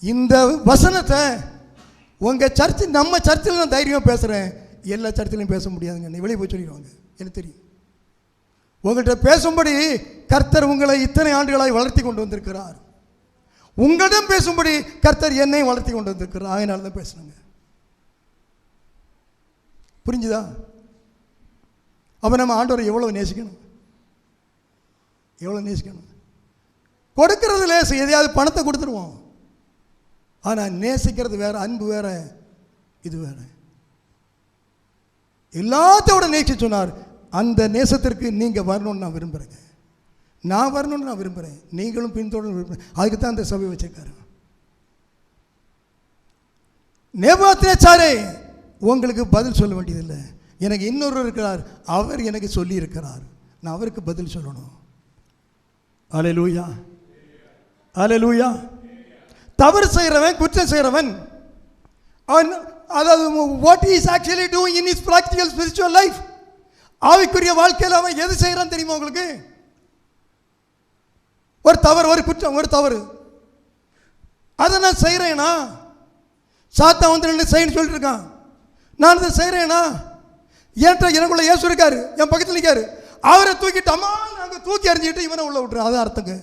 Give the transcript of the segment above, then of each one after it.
இந்த வசனத்தை உங்கள் சர்ச்சு, நம்ம சர்ச்சில் நான் தைரியமாக பேசுகிறேன், எல்லா சர்ச்சிலையும் பேச முடியாதுங்க. நீ வெளியே போய் சொல்லிடுவாங்க, எனக்கு தெரியும். உங்கள்கிட்ட பேசும்படி கர்த்தர் உங்களை இத்தனை ஆண்டுகளாய் வளர்த்தி கொண்டு வந்திருக்கிறார். உங்களிடம் பேசும்படி கர்த்தர் என்னையும் வளர்த்தி கொண்டு வந்திருக்கிறார். அதனால தான் பேசுனாங்க. புரிஞ்சுதா? அப்போ நம்ம ஆண்டவரை எவ்வளோ நேசிக்கணும், எவ்வளோ நேசிக்கணும். கொடுக்கறது லேசு, எதையாவது பணத்தை கொடுத்துருவோம். ஆனால் நேசிக்கிறது வேற, அன்பு வேற, இது வேற. எல்லாத்தோட நேசி சொன்னார். அந்த நேசத்திற்கு நீங்கள் வரணும்னு நான் விரும்புகிறேங்க. நான் வரணும்னு நான் விரும்புகிறேன், நீங்களும் பின்தொடர்ந்து விரும்புகிறேன். அதுக்கு தான் அந்த சபை வச்சிருக்காரு. நேபுகாத்நேச்சாரே, உங்களுக்கு பதில் சொல்ல வேண்டியதில்லை. எனக்கு இன்னொரு இருக்கிறார், அவர் எனக்கு சொல்லி இருக்கிறார், நான் அவருக்கு பதில் சொல்லணும். அல்லேலூயா, அல்லேலூயா. தவறு செய்கிறவன், குற்றம் செய்கிறவன், அதாவது what is actually doing in is practical spiritual life, ஆவிக்குரிய வாழ்க்கையில் அவன் எது செய்கிறான் தெரியுமா உங்களுக்கு? ஒரு தவறு, ஒரு குற்றம், ஒரு தவறு, அதை நான் செய்கிறேனா? சாத்தான் வந்து என்ன செய்யணும்னு சொல்லிட்டு இருக்கான், நான் அதை செய்கிறேனா? ஏன்ட்ட எனக்குள்ள இயேசு இருக்காரு, என் பக்கத்தில் நிற்காரு, அவரை தூக்கிட்டு அம்மா நாங்கள் தூக்கி அறிஞ்சிக்கிட்டு இவனை உள்ள விட்டுறோம். அதான் அர்த்தங்க.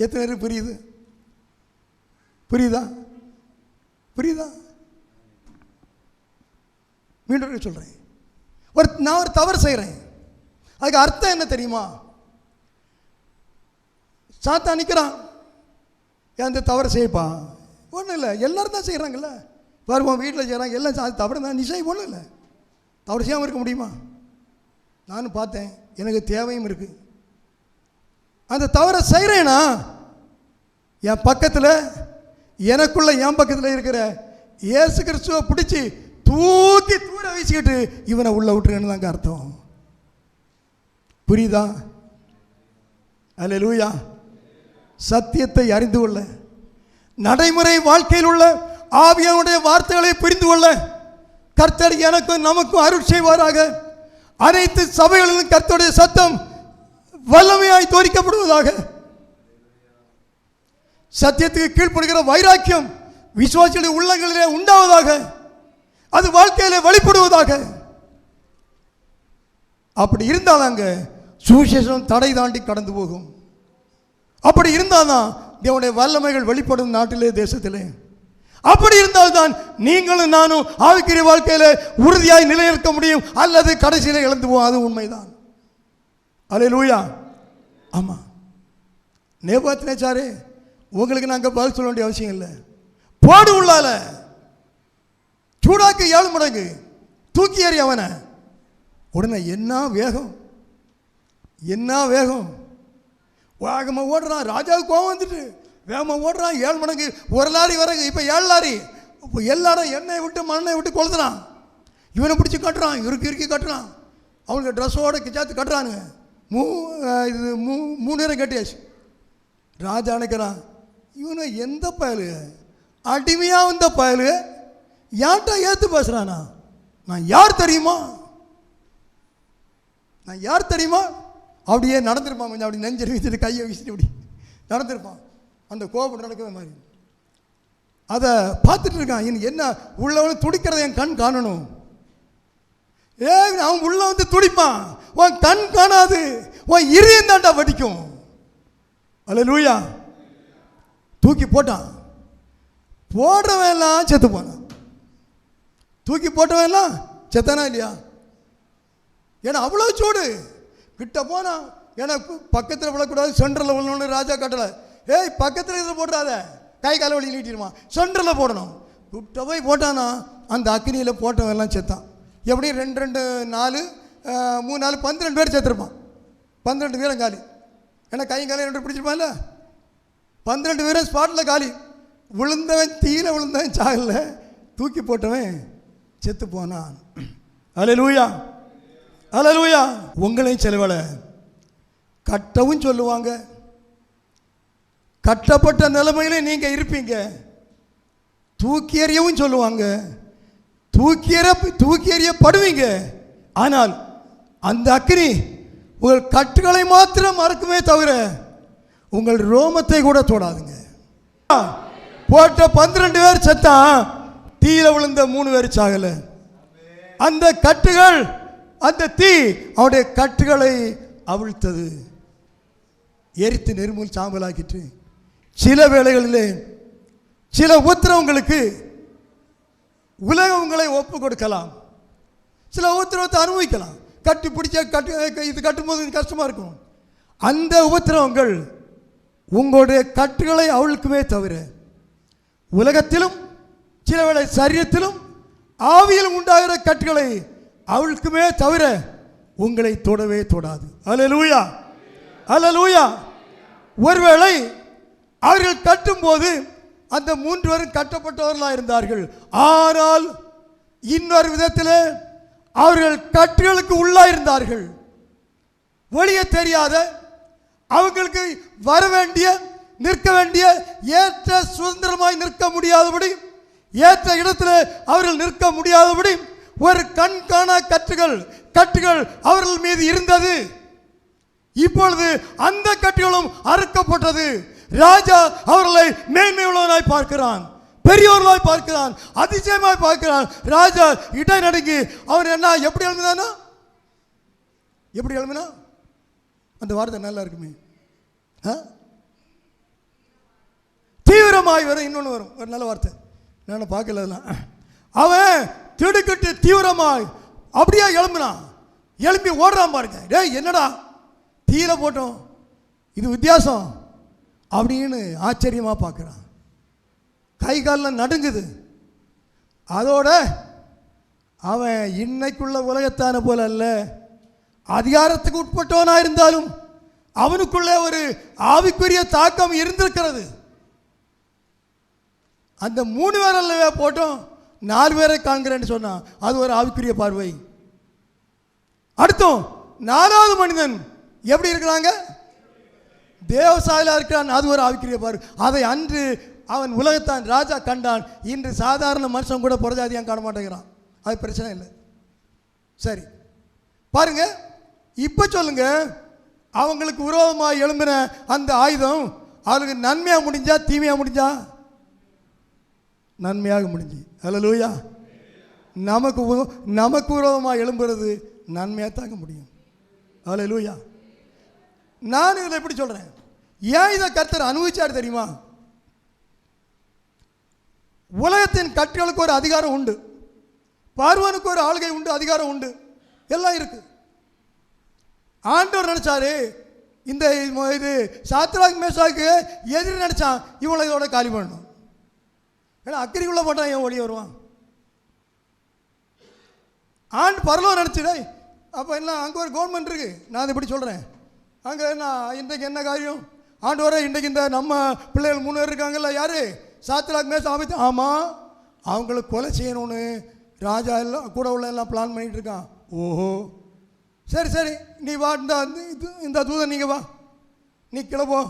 எத்தனை பேருக்கு புரியுது? புரியுதா? புரியுதா? மீண்டும் சொல்கிறேன், நான் ஒரு தவறு செய்கிறேன், அதுக்கு அர்த்தம் என்ன தெரியுமா? சாத்தான் நிற்கிறான், அந்த தவறு செய்யப்பா. ஒன்றும் இல்லை, எல்லோரும் தான் செய்கிறாங்கல்ல. வருவோம், வீட்டில் செய்கிறாங்க, எல்லாம் அது தவறு தான், நீ செய்ய. ஒன்றும் இல்லை, தவறு செய்யாமல் இருக்க முடியுமா? நானும் பார்த்தேன், எனக்கு தேவையும் இருக்குது. அந்த தவறை செய்கிறேன்னா என் பக்கத்தில், எனக்குள்ள என் பக்கத்தில் இருக்கிற இயேசு கிறிஸ்துவை பிடிச்சி தூக்கி தூர வீசிக்கிட்டு இவனை உள்ள விட்டுருன்னு தாங்க அர்த்தம். புரியுதா? அல்லேலூயா. சத்தியத்தை அறிந்து கொள்ள, நடைமுறை வாழ்க்கையில் உள்ள ஆவியானுடைய வார்த்தைகளை புரிந்து கொள்ள கர்த்தர் எனக்கும் நமக்கும் அருள் செய்வாராக. அனைத்து சபைகளிலும் கர்த்தருடைய சத்தம் வல்லமையாய் தோரிக்கப்படுவதாக. சத்தியத்துக்கு கீழ்ப்படுகிற வைராக்கியம் விசுவாசிகளுடைய உள்ளங்களிலே உண்டாவதாக. அது வாழ்க்கையிலே வெளிப்படுவதாக. அப்படி இருந்தாதாங்க சுவிசேஷம் தடை தாண்டி கடந்து போகும். அப்படி இருந்தால்தான் தேவனுடைய வல்லமைகள் வெளிப்படும் நாட்டிலே, தேசத்திலே. அப்படி இருந்தால்தான் நீங்களும் நானும் ஆவிக்குரிய வாழ்க்கையில உறுதியாய் நிலைநிற்க முடியும், அல்லது கடைசியிலே இழந்து போவோம். அது உண்மைதான். அல்லேலூயா. ஆமா, நேபுகாத்நேச்சாரே, உங்களுக்கு நாங்கள் பதில் சொல்ல வேண்டிய அவசியம் இல்லை. போடு உள்ளால, சூடாக்கு 7 மடங்கு, தூக்கி எறி அவனை. உடனே என்ன வேகம், என்ன வேகம், வேகமாக ஓடுறான். ராஜாவுக்கு கோவம் வந்துட்டு வேகமாக ஓடுறான். 7 மடங்கு, 1 லாரி வரகு, இப்போ 7 லாரி. இப்போ எல்லாரும் எண்ணெய் விட்டு மண்ணை விட்டு கொளுத்துறான். இவனை பிடிச்சி கட்டுறான், இறுக்கி கட்டுறான். அவனுக்கு ட்ரெஸ்ஸோட கிச்சாத்து கட்டுறானுங்க. இது 3 நேரம் கட்டியாச்சு. ராஜா நினைக்கிறான், இவனை எந்த பயலு, அடிமையாக வந்த பயலு யார்கிட்ட ஏற்று பேசுகிறானா? நான் யார் தெரியுமா, நான் யார் தெரியுமா? அப்படியே நடந்திருப்பான். கொஞ்சம் அப்படி நெஞ்சு வீசிட்டு கையை வீசிட்டு அப்படி நடந்திருப்பான். அந்த கோபம் நடக்கிற மாதிரி அதை பார்த்துட்டு இருக்கான். எனக்கு என்ன உள்ளவனு துடிக்கிறத என் கண் காணணும். அவன் உள்ள வந்து துடிப்பான், உன் கண் காணாது, உன் இதயம் தாண்டா வடிக்கும். அல்லேலூயா. தூக்கி போட்டான். போடுறவன் எல்லாம் செத்து போனான். தூக்கி போட்டவன் எல்லாம் செத்தானா இல்லையா? ஏன்னா அவ்வளோ சூடு. கிட்ட போனா, ஏன்னா பக்கத்தில் விடக்கூடாது, சென்டரில் விடணும்னு ராஜா கட்டலை. ஏய், பக்கத்தில் இதில் போட்டுறாத, கை கால வழி நீட்டிடுமா, சென்டரில் போடணும். கிட்ட போய் போட்டானா அந்த அக்னியில் போட்டவன் எல்லாம் செத்தான். எப்படியும் 2 2 4 3 4 12 பேர் செத்துருப்பான். 12 பேரும் காலி. ஏன்னா கை காலையும் 2 பிடிச்சிருப்பான்ல. 12 பேரும் ஸ்பாட்டில் காலி. விழுந்தவன் தீயில விழுந்தவன் சாகல, தூக்கி போட்டவன் செத்து போனான். அல்லேலூயா, அல்லேலூயா. உங்களையும் செலவலை கட்டவும் சொல்லுவாங்க. கட்டப்பட்ட நிலைமையில நீங்க இருப்பீங்க. தூக்கி எறியவும் சொல்லுவாங்க. தூக்கி எறியப்படுவீங்க. ஆனால் அந்த அக்கினி உங்கள் கட்டுகளை மாத்திரம் மறக்குமே தவிர உங்கள் ரோமத்தை கூட தொடாதுங்க. போட்ட 12 பேர் செத்தான், தீயில விழுந்த 3 பேர் சாகல. அந்த கட்டுகள், அந்த தீ அவனுடைய கட்டுகளை அவிழ்த்தது, எரித்து நெருமுல் சாம்பலாக்கிட்டு. சில வேளைகளிலே சில உத்தரவுங்களுக்கு உலகம் உங்களை ஒப்பு கொடுக்கலாம், சில உத்தரவத்தை அனுபவிக்கலாம். கட்டி பிடிச்ச இது கட்டும்போது கஷ்டமாக இருக்கும். அந்த உபத்திரவங்கள் உங்களுடைய கட்டுகளை அவிழ்க்குமே தவிர, உலகத்திலும் சில வேளை சரீரத்திலும் ஆவியிலும் உண்டாகிற கட்டுகளை அவிழ்க்குமே தவிர உங்களை தொடவே தொடாது. அல்லேலூயா, அல்லேலூயா. ஒருவேளை அவர்கள் கட்டும்போது அந்த 3 பேரும் கட்டப்பட்டவர்களாக இருந்தார்கள். ஆனால் இன்னொரு விதத்தில் அவர்கள் கட்டுகளுக்கு உள்ளாயிருந்தார்கள். வெளியே தெரியாத, அவங்களுக்கு வர வேண்டிய, நிற்க வேண்டிய ஏற்ற சுதந்திரமாய் நிற்க முடியாதபடி, ஏற்ற இடத்தில் அவர்கள் நிற்க முடியாதபடி ஒரு கண் காணா கட்டுகள் அவர்கள் மீது இருந்தது. இப்பொழுது அந்த கட்டுகளும் அறுக்கப்பட்டது. ராஜா அவர்களை மேன்மையுள்ளவனாய் பார்க்கிறான், பெரியவர்களாய் பார்க்கிறான், அதிசயமாய் பார்க்கிறான். ராஜா இடை நடுங்கி அவன் என்ன எப்படி எழுதினானா, எப்படி எழுதினா? அந்த வார்த்தை நல்லா இருக்குமே, தீவிரமாய் வரும். இன்னொன்று வரும், ஒரு நல்ல வார்த்தை, நான் பார்க்கல. அவன் திடுக்கிட்டு தீவிரமாய் அப்படியே எழும்பினான், எழும்பி ஓடுறான். பாருங்க, டேய் என்னடா தீயில போட்டோம், இது வித்தியாசம் அப்படின்னு ஆச்சரியமாக பார்க்குறான். கை காலில் நடுங்குது. அதோட அவன் இன்னைக்குள்ள உலகத்தான போல அல்ல, அதிகாரத்துக்கு உட்பட்டவனாக இருந்தாலும் அவனுக்குள்ளே ஒரு ஆவிக்குரிய தாக்கம் இருந்திருக்கிறது. அந்த 3 பேர் அல்லவே போட்டோம், 4 பேரை காண்கிறேன்னு சொன்னான். அது ஒரு ஆவிக்குரிய பார்வை. அடுத்தும் 4வது மனிதன் எப்படி இருக்கிறாங்க? தேவசாயில இருக்கிறான். அது ஒரு ஆவிக்குரிய பார்வை. அதை அன்று அவன் உலகத்தான் ராஜா கண்டான். இன்று சாதாரண மனுஷன் கூட புறஜாதியாக காண மாட்டேங்கிறான். அது பிரச்சனை இல்லை. சரி பாருங்க, இப்போ சொல்லுங்க, அவங்களுக்கு விரோதமாக எழும்பின அந்த ஆயுதம் அவங்களுக்கு நன்மையாக முடிஞ்சா தீமையாக முடிஞ்சா? நன்மையாக முடிஞ்சு. அல்லேலூயா. நமக்கு விரோதமாக எழும்புறது நன்மையாக தாங்க முடியும். அல்லேலூயா. நான் இதில் எப்படி சொல்கிறேன், ஏன் இதை கர்த்தர் அனுபவிச்சார் தெரியுமா? உலகத்தின் கட்டுகளுக்கு ஒரு அதிகாரம் உண்டு, பார்வனுக்கு ஒரு ஆளுகை உண்டு, அதிகாரம் உண்டு, எல்லாம் இருக்கு. ஆண்டவர் நினைச்சாரு, இந்த இது சாத்ராக் மேஷாக்கு எதிரி நினைச்சான், இவங்களை இதோட காலி பண்ணணும். ஏன்னா அக்கறைக்குள்ள போட்டான், ஏன் ஓடி வருவான்? ஆண்டு பரலோகம் நினச்சிடே. அப்போ என்ன, அங்கே ஒரு கவர்மெண்ட் இருக்கு. நான் இப்படி சொல்கிறேன், அங்கே என்ன இன்றைக்கு என்ன காரியம்? ஆண்டு வர இன்றைக்கு இந்த நம்ம பிள்ளைகள் 3 பேர் இருக்காங்கல்ல, யார்? Shadrach Meshach Abednego. ஆமாம், அவங்களுக்கு கொலை செய்யணும்னு ராஜா எல்லாம் கூட உள்ள எல்லாம் பிளான் பண்ணிட்டு இருக்கான். ஓஹோ, சரி சரி, நீ வா, இந்த தூதன் நீங்கள் வா, நீ கிளப்போ,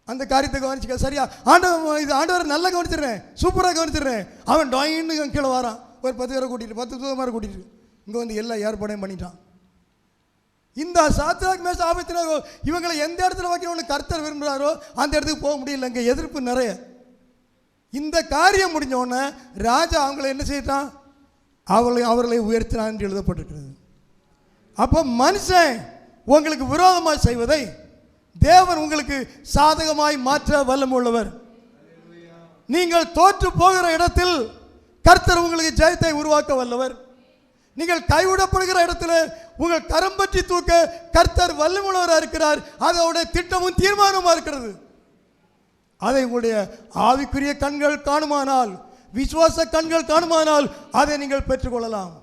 அந்த காரியத்தை கவனிச்சுக்க. சரியா? ஆண்டவர் நல்லா கவனிச்சிடுறேன், சூப்பராக கவனிச்சிடுறேன். அவன் டாயின்னு கீழே வரான், ஒரு 10 பேரை கூட்டிகிட்டு, 10 தூதமாரை கூட்டிகிட்டு இங்கே வந்து எல்லா ஏற்பாடையும் பண்ணிட்டான். இந்த சாத்ராக் மேஷாக் ஆபேத்நேகோ இவங்களை எந்த இடத்துல வைக்கணும்னு கர்த்தர் விரும்புகிறாரோ அந்த இடத்துக்கு போக முடியல. இங்கே எதிர்ப்பு நிறைய. இந்த காரியம் முடிஞ்ச உடனே ராஜா அவங்களை என்ன செய்தான்? அவர்களை உயர்த்தினான் என்று எழுதப்பட்டிருக்கிறது. அப்போ மனுஷன் உங்களுக்கு விரோதமாக செய்வதை தேவன் உங்களுக்கு சாதகமாய் மாற்ற வல்லமுள்ளவர். நீங்கள் தோற்று போகிற இடத்தில் கர்த்தர் உங்களுக்கு ஜெயத்தை உருவாக்க வல்லவர். நீங்கள் கைவிடப்படுகிற இடத்துல உங்கள் கரம் பற்றி தூக்க கர்த்தர் வல்லமுள்ளவராக இருக்கிறார். அதோட திட்டமும் தீர்மானமாக இருக்கிறது. அதை உங்களுடைய ஆவிக்குரிய கண்கள் காணுமானால், விசுவாச கண்கள் காணுமானால் அதை நீங்கள் பெற்றுக்கொள்ளலாம்.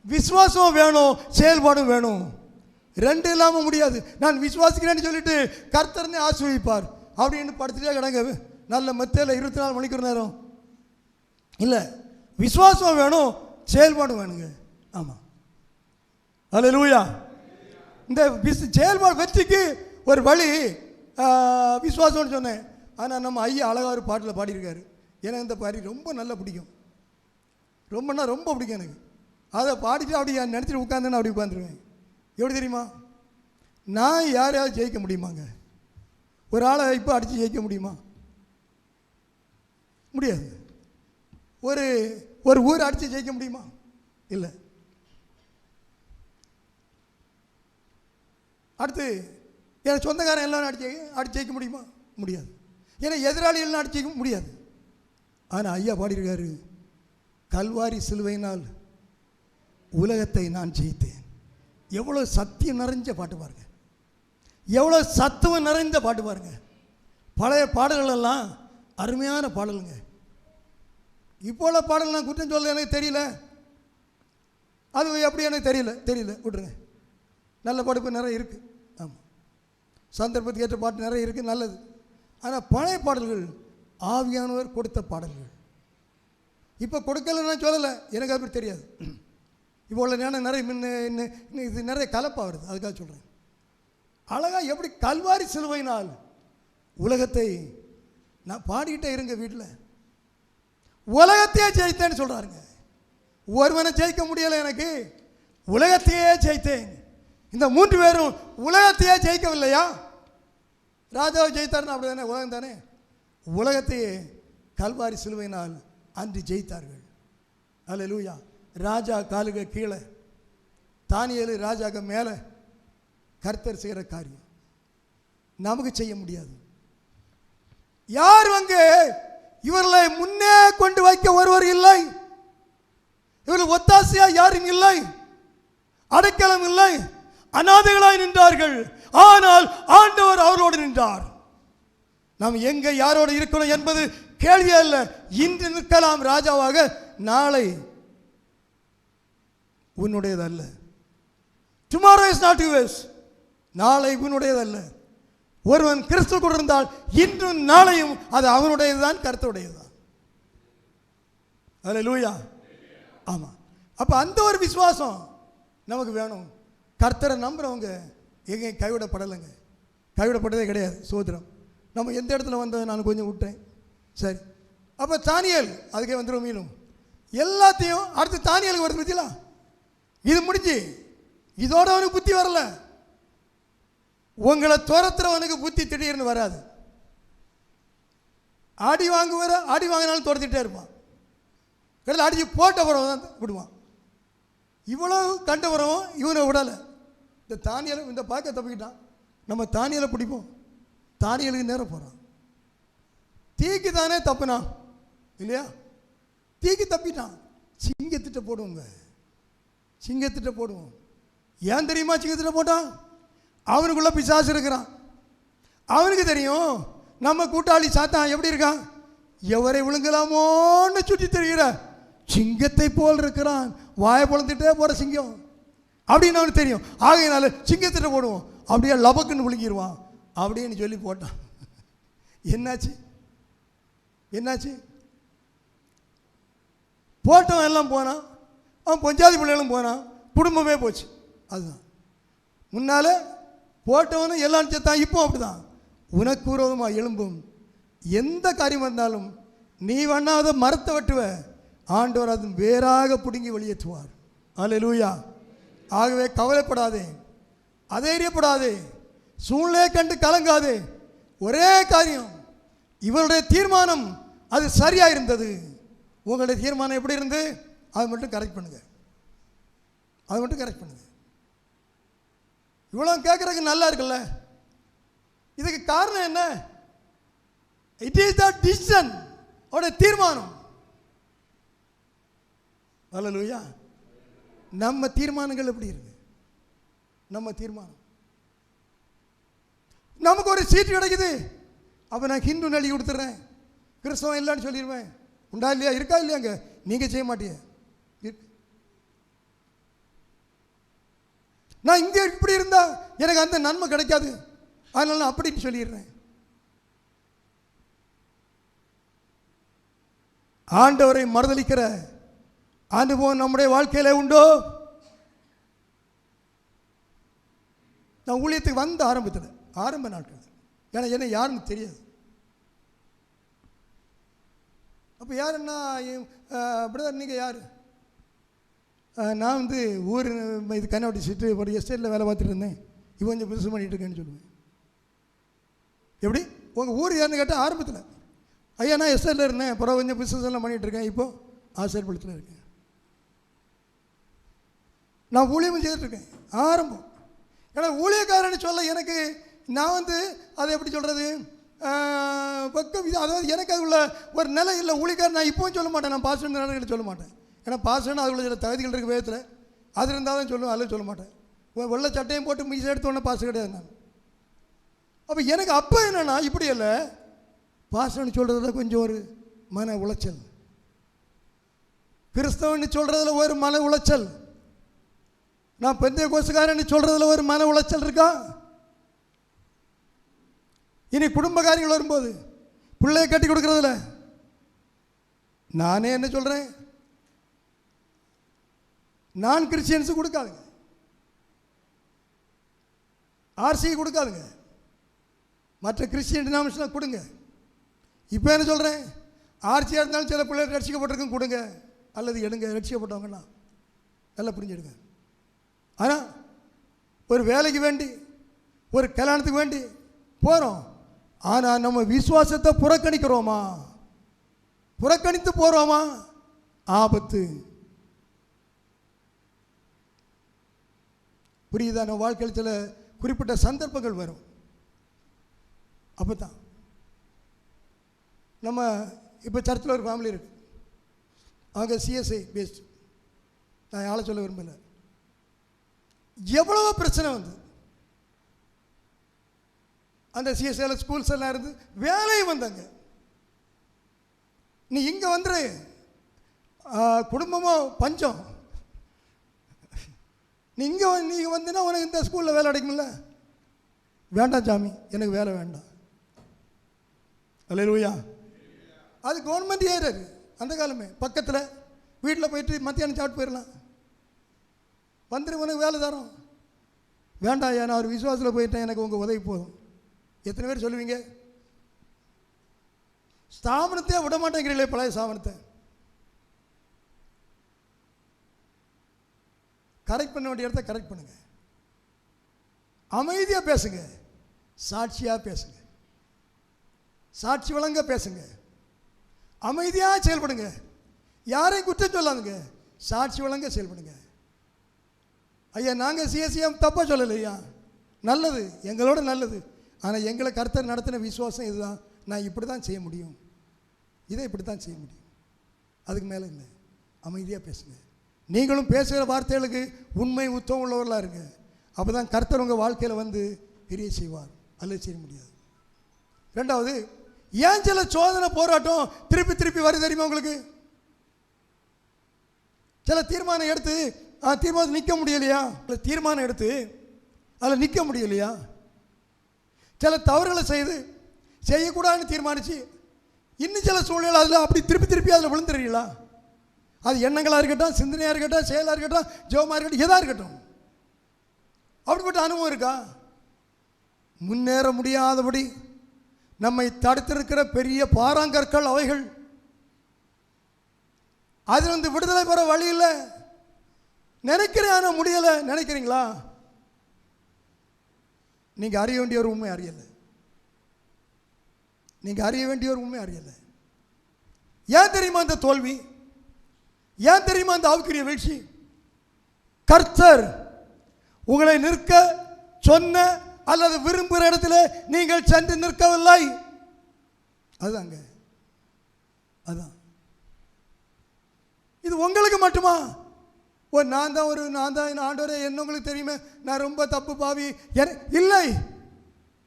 விசுவாசம் வேணும், செயல்பாடும் வேணும். 2 இல்லாமல் முடியாது. நான் விசுவாசிக்கிறேன்னு சொல்லிட்டு கர்த்தர்னே ஆசீர்வதிப்பார் அப்படின்னு படுத்துட்டே கிடங்க நல்ல மெத்தையில் 24 மணிக்கூர் நேரம் இல்லை. விசுவாசம் வேணும், செயல்பாடும் வேணுங்க. ஆமாம், அல்லேலூயா. இந்த செயல்பாடு வெற்றிக்கு ஒரு வழி விசுவாசம்னு சொன்னேன். ஆனால் நம்ம ஐயா அழகாக ஒரு பாட்டில் பாடியிருக்காரு. எனக்கு இந்த பாடி ரொம்ப நல்லா பிடிக்கும், ரொம்ப பிடிக்கும் எனக்கு. அதை பாடிட்டு அப்படி நினச்சிட்டு உட்காந்துன்னு அப்படி உட்காந்துருவேன். எப்படி தெரியுமா? நான் யாரையாவது ஜெயிக்க முடியுமாங்க? ஒரு ஆளை இப்போ அடித்து ஜெயிக்க முடியுமா? முடியாது. ஒரு ஒரு ஊர் அடித்து ஜெயிக்க முடியுமா? இல்லை. அடுத்து என் சொந்தக்காரன் எல்லாம் அடிச்சு ஜெயிக்க முடியுமா? முடியாது. ஏன்னா எதிராளி எல்லாம் அடிச்சு ஜெயிக்க முடியாது. ஆனால் ஐயா பாடியிருக்காரு, கல்வாரி சிலுவையினால் உலகத்தை நான் ஜெயித்தேன். எவ்வளோ சத்தியம் நிறைஞ்ச பாட்டு பாருங்க, எவ்வளோ சத்துவம் நிறைந்த பாட்டு பாருங்க. பழைய பாடல்கள் எல்லாம் அருமையான பாடலுங்க. இப்போ உள்ள பாடல் நான் குற்றம் சொல்ல எனக்கு தெரியல, அது எப்படி எனக்கு தெரியல விட்டுருங்க. நல்ல பாட்டு நிறைய இருக்குது. ஆமாம், சந்தர்ப்பத்துக்கு ஏற்ற பாட்டு நிறைய இருக்குது, நல்லது. ஆனால் பழைய பாடல்கள் ஆவியானவர் கொடுத்த பாடல்கள். இப்போ கொடுக்கல நான் சொல்லலை, எனக்கு அப்படி தெரியாது. இப்போ உள்ள நேரம் நிறைய இது நிறைய கலப்பாக வருது, அதுக்காக சொல்கிறேன். அழகாக எப்படி கல்வாரி சிலுவையினால் உலகத்தை நான் பாடிக்கிட்டே இருங்க. வீட்டில் உலகத்தையே ஜெயித்தேன்னு சொல்கிறாருங்க. ஒருவனை ஜெயிக்க முடியலை, எனக்கு உலகத்தையே ஜெயித்தேன். இந்த 3 பேரும் உலகத்தையே ஜெயிக்கவில்லையா? ராஜாவை ஜெயித்தார்னா அப்படி தானே, உலகம் தானே. உலகத்தையே கல்வாரி சிலுவையினால் அன்று ஜெயித்தார்கள். அல்லேலூயா. ராஜா காலுக்கு கீழே, தானியேலு ராஜாக்கு மேலே. கர்த்தர் செய்கிற காரியம் நமக்கு செய்ய முடியாது. யார் அங்கே இவர்களை முன்னே கொண்டு வைக்க ஒருவர் இல்லை. இவர்கள் ஒத்தாசையா யாரும் இல்லை, அடைக்கலம் இல்லை, அநாதைகளாய் நின்றார்கள். ஆனால் ஆண்டவர் அவர்களோடு நின்றார். நாம் எங்க யாரோடு இருக்கணும் என்பது கேள்வி அல்ல. இன்று நிற்கலாம் ராஜாவாக, நாளை உன்னுடையதல்ல. Tomorrow is not yours. நாளை உன்னுடையதல்ல. ஒருவன் கிறிஸ்து கூட இருந்தால் இன்றும் நாளையும் அது அவனுடையதுதான், கர்த்தருடையதுதான். அல்லேலூயா. ஆமாம். அப்போ அந்த ஒரு விசுவாசம் நமக்கு வேணும். கர்த்தரை நம்புறவங்க எங்கே கைவிடப்படலைங்க, கைவிடப்பட்டதே கிடையாது. சோதரம் நம்ம எந்த இடத்துல வந்தோம், நான் கொஞ்சம் விட்டேன். சரி, அப்போ தானியேல் அதுக்கே வந்துடும். மீனும் எல்லாத்தையும் அடுத்து தானியேலுக்கு வருது பற்றியா? இது முடிஞ்சு இதோட அவனுக்கு புத்தி வரல. உங்களை துரத்துறவனுக்கு புத்தி திடீர்னு வராது. அடி வாங்கினாலும் துரத்திட்டே இருப்பான். கடலில் அடிச்சு போட்ட பிறகு தான் விடுவான். இவ்வளவு கண்ட பிறகும் இவனை விடலை. இந்த தானியலை இந்த பார்க்க தப்பிக்கிட்டான். நம்ம தானியலை பிடிப்போம். தானியலுக்கு நேரம் போகிறான். தீக்கு தானே தப்புனான் இல்லையா? தீக்கு தப்பிட்டான். சிங்கத்திட்ட போடுவோங்க, சிங்கத்திட்ட போடுவோம். ஏன் தெரியுமா சிங்கத்திட்ட போட்டான்? அவனுக்குள்ள பிசாசு இருக்கிறான். அவனுக்கு தெரியும் நம்ம கூட்டாளி சாத்தான் எப்படி இருக்கான். எவரை விழுங்கலாமோன்னு சுற்றி தெரிகிற சிங்கத்தை போல் இருக்கிறான். வாயை பொழந்துட்டே போகிற சிங்கம் அப்படின்னு அவனுக்கு தெரியும். ஆகையினால சிங்கத்திட்ட போடுவோம், அப்படியே லபக்குன்னு விழுங்கிடுவான் அப்படின்னு சொல்லி போட்டான். என்னாச்சு? போட்டவன் எல்லாம் போனான், அவன் பஞ்சாதி பிள்ளைகளும் போனான், குடும்பமே போச்சு. அதுதான் முன்னால் போட்டவனும் எல்லாம் செத்தான். இப்போ அப்படிதான். உனக்கு விரோதமாக எழும்பும் எந்த காரியம் இருந்தாலும் நீ வேணாத மரத்தை வெட்டுவ, ஆண்டவர் அது வேறாக பிடுங்கி வெளியேற்றுவார். அல்லேலூயா. ஆகவே கவலைப்படாதே, அதைரியப்படாதே, சூழ்நிலையை கண்டு கலங்காதே. ஒரே காரியம், இவருடைய தீர்மானம் அது சரியாக இருந்தது. உங்களுடைய தீர்மானம் எப்படி இருந்து அதை மட்டும் கரெக்ட் பண்ணுங்க, அதை மட்டும் கரெக்ட் பண்ணுங்க. இவ்வளோ கேட்குறதுக்கு நல்லா இருக்குல்ல. இதுக்கு காரணம் என்ன? இட் இஸ் த டிசிஷன், அவருடைய தீர்மானம். அல்லேலூயா. நம்ம தீர்மானங்கள் எப்படி இருக்கு? நம்ம தீர்மானம், நமக்கு ஒரு சீட்டு கிடைக்குது, அப்போ நான் ஹிந்து எழுதி கொடுத்துட்றேன், கிறிஸ்தவம் இல்லைன்னு சொல்லிடுவேன். உண்டா இல்லையா? இருக்கா இல்லையாங்க? நீங்கள் செய்ய மாட்டீங்க. நான் இங்கே இப்படி இருந்தா எனக்கு அந்த நன்மை கிடைக்காது, அதனால நான் அப்படின்னு சொல்லிடுறேன். ஆண்டவரை மறுதலிக்கிற அனுபவம் நம்முடைய வாழ்க்கையில் உண்டோ? நான் ஊழியத்துக்கு வந்த ஆரம்ப நாட்கள் ஏன்னா என்ன யாருன்னு தெரியாது. அப்போ யாருன்னா பிரதர் நீங்கள் யார்? நான் வந்து ஊர் இது கண்ணாடி சீட்டு ஒரு எஸ்டேட்டில் வேலை பார்த்துட்டு இருந்தேன், இப்போ கொஞ்சம் பிஸ்னஸ் பண்ணிகிட்டு இருக்கேன்னு சொல்லுவேன். எப்படி உங்கள் ஊர் யாருன்னு கேட்டால் ஆரம்பத்தில் ஐயா நான் எஸ்டேட்டில் இருந்தேன், அப்புறம் கொஞ்சம் பிஸ்னஸ் எல்லாம் பண்ணிகிட்ருக்கேன், இப்போது ஆசிரியப்படுத்தில் இருக்கேன். நான் ஊழியமும் செய்துட்ருக்கேன். ஆரம்பம் ஏன்னா ஊழியக்காரன்னு சொல்ல எனக்கு நான் அதை எப்படி சொல்கிறது பக்கம் இது, அதாவது எனக்கு அது உள்ள ஒரு நிலை இல்லை. ஊழியக்காரன் நான் இப்போவும் சொல்ல மாட்டேன், நான் பாஸ்டர் நிலைகளை சொல்ல மாட்டேன். ஏன்னா பாஸ்டர்னா அது உள்ள சில தகுதிகள் இருக்குது வேதத்தில், அது இருந்தால் தான் சொல்லுவேன், அதில் சொல்ல மாட்டேன். வெள்ளை சட்டையும் போட்டு மீசை எடுத்தோடனே பாஸ்டர் கிடையாது நான். அப்போ எனக்கு அப்போ என்னென்னா இப்படி இல்லை, பாஸ்டர்னு சொல்கிறதுல கொஞ்சம் ஒரு மன உளைச்சல், கிறிஸ்தவன்னு சொல்கிறதுல ஒரு மன உளைச்சல், நான் பெந்தைய கோசுக்காரன்னு சொல்கிறதுல ஒரு மன உளைச்சல் இருக்கா? இனி குடும்ப காரியங்கள் வரும்போது பிள்ளையை கட்டி கொடுக்கறதில்ல நானே என்ன சொல்கிறேன், நான் கிறிஸ்டியன்ஸு கொடுக்காதுங்க, ஆர்சி கொடுக்காதுங்க, மற்ற கிறிஸ்டியன் டினாமினேஷனாக கொடுங்க. இப்போ என்ன சொல்கிறேன், ஆர்சியாக இருந்தாலும் சில பிள்ளைகள் ரட்சிக்கப்பட்டிருக்கும் கொடுங்க, அல்லது எடுங்க ரட்சிக்கப்பட்டவங்கன்னா நல்லா புரிஞ்சுடுங்க. ஆனால் ஒரு வேலைக்கு வேண்டி ஒரு கல்யாணத்துக்கு வேண்டி போகிறோம், ஆனால் நம்ம விசுவாசத்தை புறக்கணிக்கிறோமா, புறக்கணித்து போகிறோமா, ஆபத்து. புரியுதா? நம்ம வாழ்க்கையில் சில குறிப்பிட்ட சந்தர்ப்பங்கள் வரும். அப்போ தான் நம்ம இப்போ சர்ச்சில் ஒரு ஃபேமிலி இருக்குது, அவங்க சிஎஸ்ஐ பேஸ்ட், நான் யாரை சொல்ல விரும்பலை, எவ்வளோ பிரச்சனை வந்து அந்த சிஎஸ்ஐயில் ஸ்கூல்ஸ் எல்லாம் இருந்து வேலையும் வந்தாங்க. நீ இங்கே வந்துரு, குடும்பமோ பஞ்சம், நீ இங்கே நீங்கள் வந்தீங்கன்னா உனக்கு இந்த ஸ்கூலில் வேலை கிடைக்குமில்ல, வேண்டாம் சாமி எனக்கு வேலை வேண்டாம். அல்லேலூயா. அது கவர்மெண்ட் ஏரியா அந்த காலமே, பக்கத்தில் வீட்டில் போயிட்டு மத்தியானம் சாப்பிட்டு போயிடலாம், வந்துட்டு உனக்கு வேலை தரோம். வேண்டாம் ஐயா நான் ஒரு விசுவாசத்தில் போயிட்டேன், எனக்கு உங்கள் உதவி போதும். எத்தனை பேர் சொல்லுவீங்க? ஸ்தாபனத்தையே விட மாட்டேங்கிறீங்களே, பழைய ஸ்தாபனத்தை கரெக்ட் பண்ண வேண்டிய இடத்த கரெக்ட் பண்ணுங்க, அமைதியாக பேசுங்க, சாட்சியாக பேசுங்க, சாட்சி வழங்க பேசுங்க, அமைதியாக செயல்படுங்க, யாரையும் குற்றம் சொல்லாதுங்க, சாட்சி வழங்க செயல்படுங்க. ஐயா நாங்கள் சிஎஸ்சிஎம் தப்பாக சொல்லலை ஐயா, நல்லது, எங்களோட நல்லது. ஆனால் எங்களை கர்த்தர் நடத்தின விசுவாசம் இதுதான், நான் இப்படி தான் செய்ய முடியும், இதை இப்படி தான் செய்ய முடியும், அதுக்கு மேலே இல்லை. அமைதியாக பேசுங்க, நீங்களும் பேசுகிற வார்த்தைகளுக்கு உண்மை உத்தம் உள்ளவர்களாக இருங்க. அப்போ தான் கர்த்தர் உங்கள் வாழ்க்கையில் பெரிய செய்வார், அல்ல செய்ய முடியாது. ரெண்டாவது, ஏன் சில சோதனை போராட்டம் திருப்பி திருப்பி வருது தெரியுமா உங்களுக்கு? சில தீர்மானம் எடுத்து தீர்மானம் நிற்க முடியலையா, தீர்மானம் எடுத்து அதில் நிற்க முடியலையா, சில தவறுகளை செய்யக்கூடாதுன்னு தீர்மானித்து இன்னும் சில சூழ்நிலை அதில் அப்படி திருப்பி திருப்பி அதில் விழுந்துடுறீங்களா? அது எண்ணங்களாக இருக்கட்டும், சிந்தனையாக இருக்கட்டும், செயலாக இருக்கட்டும், ஜெபமாக இருக்கட்டும், எதாக இருக்கட்டும், அப்படிப்பட்ட அனுபவம் இருக்கா? முன்னேற முடியாதபடி நம்மை தடுத்திருக்கிற பெரிய பாறாங்கற்கள் அவைகள், அதிலிருந்து விடுதலை பெற வழி இல்லை. நினைக்கிறேன் ஆனால் முடியலை, நினைக்கிறீங்களா? நீங்கள் அறிய வேண்டிய ஒரு உண்மை அறியலை, நீங்கள் அறிய வேண்டிய ஒரு உண்மை அறியலை. ஏன் தெரியுமா அந்த தோல்வி? ஏன் தெரியுமா அந்த ஆவிக்குரிய வீழ்ச்சி? கர்த்தர் உங்களை நிற்க சொன்ன அல்லது விரும்புகிற இடத்துல நீங்கள் சென்று நிற்கவில்லை. அதுதாங்க, அதுதான். இது உங்களுக்கு மட்டுமா? நான் தான் ஆண்டவரே என்ன உங்களுக்கு தெரியுமே, நான் ரொம்ப தப்பு பாவி இல்லை.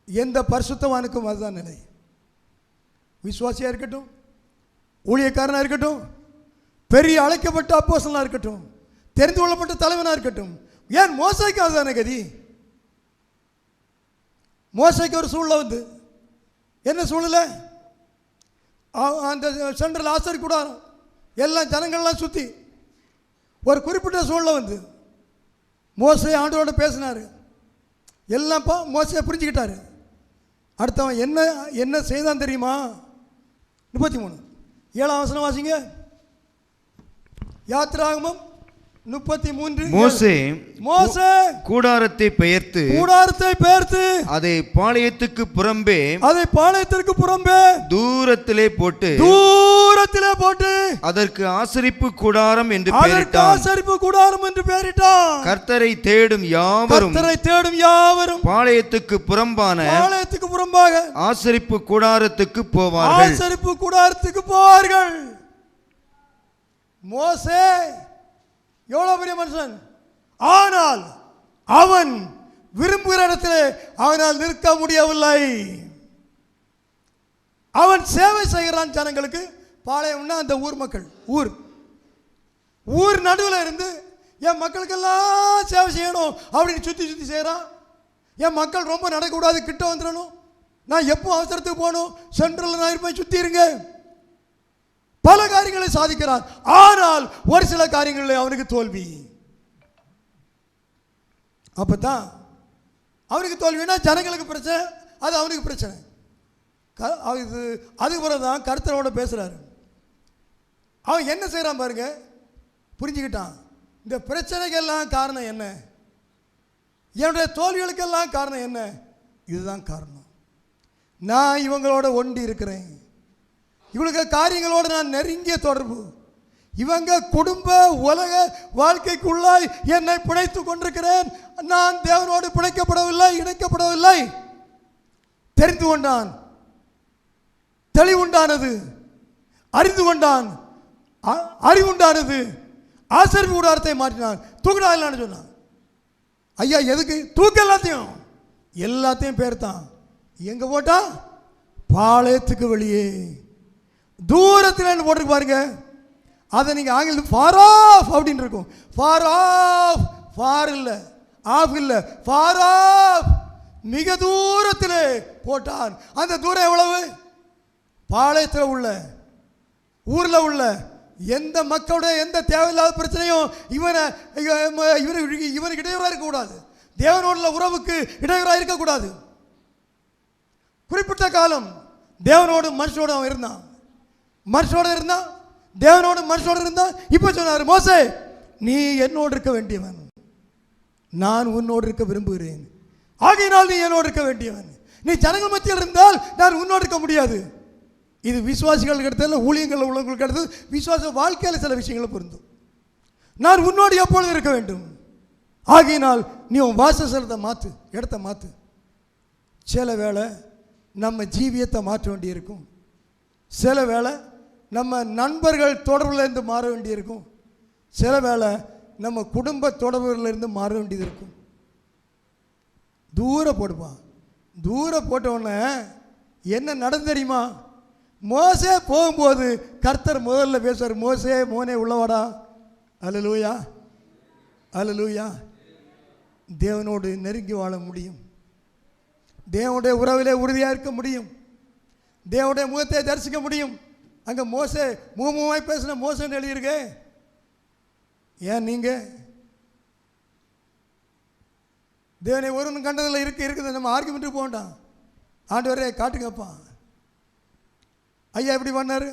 எந்த பரிசுத்தவானுக்கும் அதுதான் நிலை. விசுவாசியாக இருக்கட்டும், ஊழியக்காரனாக இருக்கட்டும், பெரிய அழைக்கப்பட்ட அப்போஸ்தலனாக இருக்கட்டும், தெரிந்து கொள்ளப்பட்ட தலைவனாக இருக்கட்டும், ஏன் மோசைக்கு அதுதானே கதி? மோசைக்கு ஒரு சூழ்நிலை என்ன சூழ்நிலை? அந்த சென்ட்ரல் ஆசரி கூடாரம் எல்லாம் ஜனங்கள்லாம் சுற்றி ஒரு குறிப்பிட்ட சூழ்நிலை மோசை ஆண்டவரோட பேசினார், எல்லாம் மோசையை புரிஞ்சுக்கிட்டாரு. அடுத்தவன் என்ன என்ன செய்தான் தெரியுமா? 33 7 வாசிங்க. யாத்திராகமம் 33 மோசே கூடாரத்தை பெயர்த்து அதை பாளையத்துக்கு புறம்பே தூரத்திலே போட்டு அதற்கு ஆசரிப்பு கூடாரம் என்று பெயரிட்டான். கர்த்தரை தேடும் யாவரும் பாளையத்துக்கு புறம்பாக ஆசரிப்பு கூடாரத்துக்கு போவார்கள். மோசே எவ்வளவு பெரிய மனுஷன், ஆனால் அவன் விரும்புகிற இடத்திலே அவனால் நிற்க முடியவில்லை. அவன் சேவை செய்கிறான் ஜனங்களுக்கு. பாளையம்னா அந்த ஊர் மக்கள், ஊர் நடுவில் இருந்து என் மக்களுக்கெல்லாம் சேவை செய்யணும் அப்படின்னு சுற்றி செய்கிறான். என் மக்கள் ரொம்ப நடக்கக்கூடாது, கிட்ட வந்துடணும், நான் எப்போ அவசரத்துக்கு போகணும், சென்ட்ரல் நான் இருப்பேன், சுற்றி இருங்க. பல காரியங்களை சாதிக்கிறான். ஆனால் ஒரு சில காரியங்களில் அவனுக்கு தோல்வி. அப்பதான் அவனுக்கு தோல்வினா ஜனங்களுக்கு பிரச்சனை, அது அவனுக்கு பிரச்சனை. அதுக்கு பிறகுதான் கர்த்தரோட பேசுறாரு. அவன் என்ன செய்யறான் பாருங்க, புரிஞ்சுக்கிட்டான். இந்த பிரச்சனைக்கெல்லாம் காரணம் என்ன, என்னுடைய தோல்விகளுக்கெல்லாம் காரணம் என்ன, இதுதான் காரணம். நான் இவங்களோட ஒண்டி இருக்கிறேன், இவளுக்கு காரியங்களோடு நான் நெருங்கிய தொடர்பு, இவங்க குடும்ப உலக வாழ்க்கைக்குள்ளாய் என்னை பிணைத்து கொண்டிருக்கிறேன். நான் தேவனோடு பிணைக்கப்படவில்லை, இணைக்கப்படவில்லை. தெரிந்து கொண்டான், தெளிவுண்டானது, அறிந்து கொண்டான், அறிவுண்டானது. ஆசரிப்பு கூடாரத்தை மாற்றினான். தூக்கடா இல்லைன்னு சொன்னான். ஐயா எதுக்கு தூக்க, எல்லாத்தையும் பேர்த்தான். எங்க போட்டா, பாளையத்துக்கு வெளியே தூரத்தில் போட்டு பாருங்க. அதை நீங்க ஆங்கிலத்தில் ஃபார் ஆஃப் அப்படின்னு இருக்கும். ஃபார் ஆஃப், ஃபார் இல்லை, ஆஃப் இல்லை, ஃபார் ஆஃப், மிக தூரத்தில் போட்டான். அந்த தூரம் எவ்வளவு? பாளையத்தில் உள்ள ஊரில் உள்ள எந்த மக்களுடைய எந்த தேவையில்லாத பிரச்சனையும் இவனுக்கு இடையூறாக இருக்கக்கூடாது. தேவனோட உறவுக்கு இடையூறாக இருக்கக்கூடாது. குறிப்பிட்ட காலம் தேவனோடு மனுஷனோடு அவன் இருந்தான், மனுஷனோடு இருந்தான், தேவனோடு மனுஷனோடு இருந்தான். இப்போ சொன்னார், மோசே நீ என்னோடு இருக்க வேண்டியவன், நான் உன்னோடு இருக்க விரும்புகிறேன், ஆகையினால் நீ என்னோடு இருக்க வேண்டியவன். நீ ஜனங்கள் மத்தியில் இருந்தால் நான் உன்னோடு இருக்க முடியாது. இது விசுவாசிகளுக்கு எடுத்தது, ஊழியங்கள் உள்ளவங்களுக்கு எடுத்தது, விசுவாச வாழ்க்கையில் சில விஷயங்களை பொருந்தும். நான் உன்னோடு எப்பொழுது இருக்க வேண்டும், ஆகையினால் நீ உன் வாசஸ்தலத்தை மாற்று, இடத்த மாற்று. சில வேளை நம்ம ஜீவியத்தை மாற்ற வேண்டியிருக்கும், சில வேளை நம்ம நண்பர்கள் தொடர்பிலிருந்து மாற வேண்டியிருக்கும், சில வேளை நம்ம குடும்ப தொடர்புகளிலிருந்து மாற வேண்டியது இருக்கும். தூரம் போடுப்பான். தூரம் போட்ட உடனே என்ன நடந்து தெரியுமா? மோசே போகும்போது கர்த்தர் முதல்ல பேசுவார், மோசே மோனே உள்ளவாடா. அல்லேலூயா, அல்லேலூயா. தேவனோடு நெருங்கி வாழ முடியும், தேவனுடைய உறவிலே உறுதியாக இருக்க முடியும், தேவனுடைய முகத்தை தரிசிக்க முடியும். அங்கே மோசே முகமுகமாய் பேசின மோசன்னு எழுதியிருக்கு. ஏன் நீங்கள் தேவனை ஒருவன் கண்டதில் இருக்குது, நம்ம ஆர்குமெண்ட்டுக்கு போக வேண்டாம். ஆண்டவரே காட்டுங்கப்பா. ஐயா எப்படி பண்ணாரு?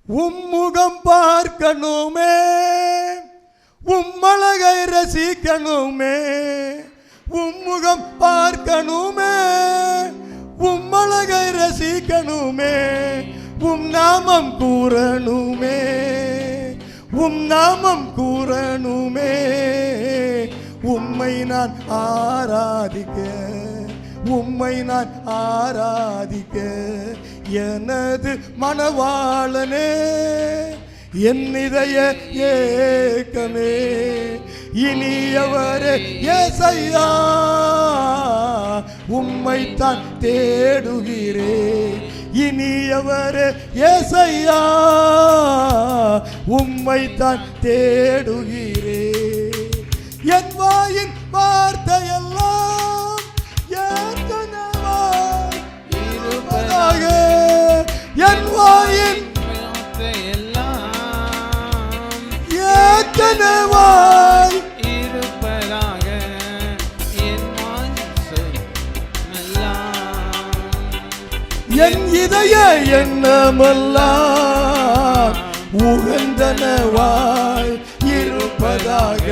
உம்முகம் பார்க்கணுமே, உம்மழகை ரசிக்கணுமே, உம்முகம் பார்க்கணுமே, உம்மழகை ரசிக்கணுமே, உம் நாமம் கூறணுமே, உம் நாமம் கூறணுமே, உம்மை நான் ஆராதிக்க, உம்மை நான் ஆராதிக்க, எனது மணவாளனே, என் இதய ஏக்கமே, இனியவரே ஏசையா, உம்மைத்தான் தேடுகிறேன், இனியவரே ஏசையா, உம்மைத்தான் தேடுகிறேன். என் வாயின் வார்த்தையெல்லாம் ஏற்கனவாய் இருப்பதாக, என் வாயின் வார்த்தையெல்லாம் ஏற்கனவாய் இருப்பதாக, என் என் இதய எண்ணமெல்லாம் உகந்தனவாய் இருப்ப இருப்பதாக,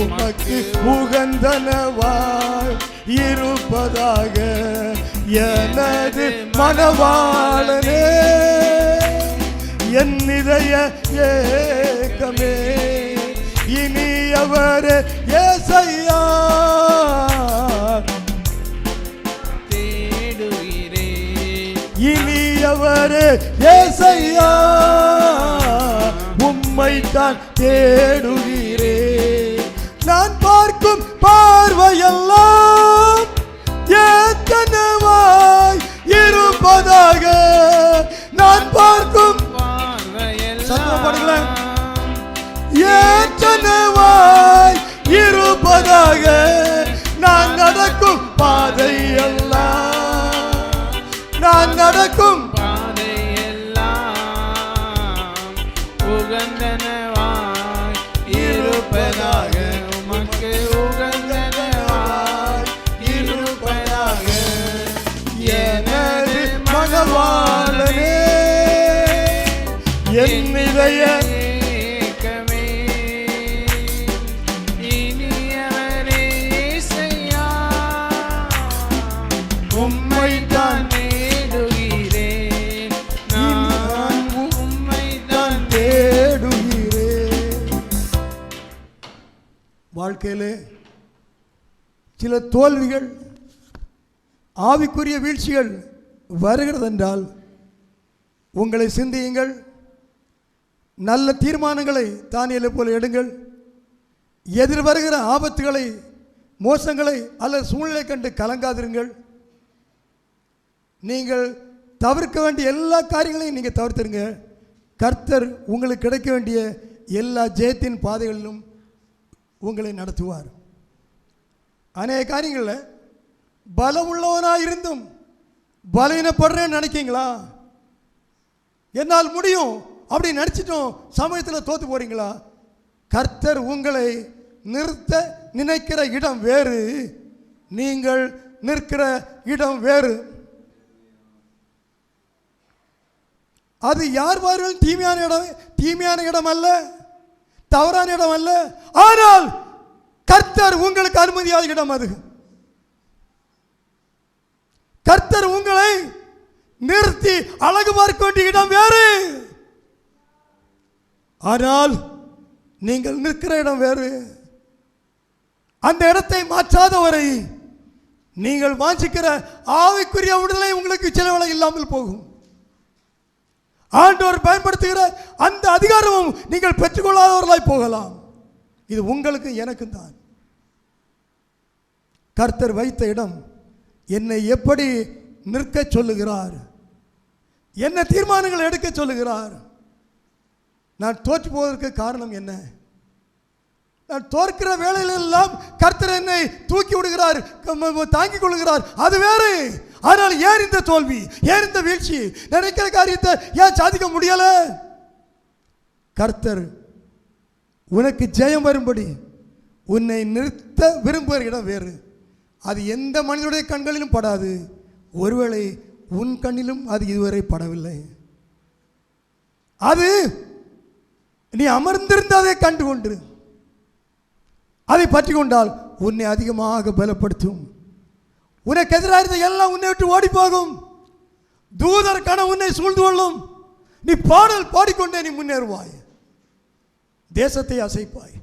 உமக்கு உகந்தனவாய் இருப்பதாக எனது மணவாளனே. என் இதய ஏக்கமே இனியவரே ஏசையா, இனியவரே ஏசையா, உம்மைத்தான் தேடுகிறேன். நான் பார்க்கும் பார்வையெல்லாம் ஏத்தனவாய் இருப்பதாக, நான் பார்க்கும் சத்தப்படுங்களேன், ஏத்தனவாய் இருப்பதாக, நான் நடக்கும் பாதையெல்லாம், நான் நடக்கும் பாதையெல்லாம் உகந்தனவாய் இருப்பதாக, உமக்கு உகந்தனவாய் இருப்பதாக எனது மணவாளனே. என் இதய ஏக்கமே இனியவரே இயேசையா, உம்மைத்தான் தேடுகிறேன், நான் உம்மைத்தான் தேடுகிறேன். வாழ்க்கையிலே சில தோல்விகள், ஆவிக்குரிய வீழ்ச்சிகள் வருகிறது என்றால் உங்களை சிந்தியுங்கள், நல்ல தீர்மானங்களை தானியேலை போல எடுங்கள். எதிர் வருகிற ஆபத்துகளை, மோசங்களை அல்லது சூழ்நிலை கண்டு கலங்காதிருங்கள். நீங்கள் தவிர்க்க வேண்டிய எல்லா காரியங்களையும் நீங்கள் தவிர்த்துருங்க. கர்த்தர் உங்களுக்கு கிடைக்க வேண்டிய எல்லா ஜெயத்தின் பாதைகளிலும் உங்களை நடத்துவார். அநேக காரியங்களில் பலமுள்ளவனாக இருந்தும் பலவீனப்படுறேன்னு நினைக்கிங்களா? என்னால் முடியும் அப்படி நினச்சிட்டோம் சமயத்தில் தோற்று போறீங்களா? கர்த்தர் உங்களை நிறுத்த நினைக்கிற இடம் வேறு, நீங்கள் நிற்கிற இடம் வேறு. அது யார் பாருங்கள் தீமையான இடம் அல்ல, தவறான இடம் அல்ல. ஆனால் கர்த்தர் உங்களுக்கு அனுமதியாத இடம் அது. கர்த்தர் உங்களை நிறுத்தி அழகு பார்க்க வேண்டிய இடம் வேறு, ஆனால் நீங்கள் நிற்கிற இடம் வேறு. அந்த இடத்தை மாற்றாதவரை நீங்கள் வாஞ்சிக்கிற ஆவிக்குரிய விடுதலை உங்களுக்கு சிலவளை இல்லாமல் போகும். ஆண்டவர் பயன்படுத்துகிற அந்த அதிகாரமும் நீங்கள் பெற்றுக்கொள்ளாதவர்களாய் போகலாம். இது உங்களுக்கு எனக்கும் தான். கர்த்தர் வைத்த இடம் என்னை எப்படி நிற்க சொல்லுகிறார், என்ன தீர்மானங்கள் எடுக்க சொல்லுகிறார். நான் தோற்று போவதற்கு காரணம் என்ன? நான் தோற்கிற வேளையிலெல்லாம் கர்த்தர் என்னை தூக்கி விடுகிறார், தாங்கிக் கொள்கிறார், அது வேறு. ஆனால் ஏன் இந்த தோல்வி, ஏன் இந்த வீழ்ச்சி? நினைக்கிற காரியத்தை ஏன் சாதிக்க முடியல? கர்த்தர் உனக்கு ஜெயம் வரும்படி உன்னை நிறுத்த விரும்புகிற இடம் வேறு. அது எந்த மனிதனுடைய கண்களிலும் படாது. ஒருவேளை உன் கண்ணிலும் அது இதுவரை படவில்லை. அது நீ அமர்ந்திருந்து அதை கண்டு கொண்டு அதை பற்றி கொண்டால் உன்னை அதிகமாக பலப்படுத்தும். உனக்கு எதிராக இருந்த எல்லாம் உன்னை விட்டு ஓடி போகும். தூதர் கணம் உன்னை சூழ்ந்து கொள்ளும். நீ பாடல் பாடிக்கொண்டே நீ முன்னேறுவாய், தேசத்தை அசைப்பாய்.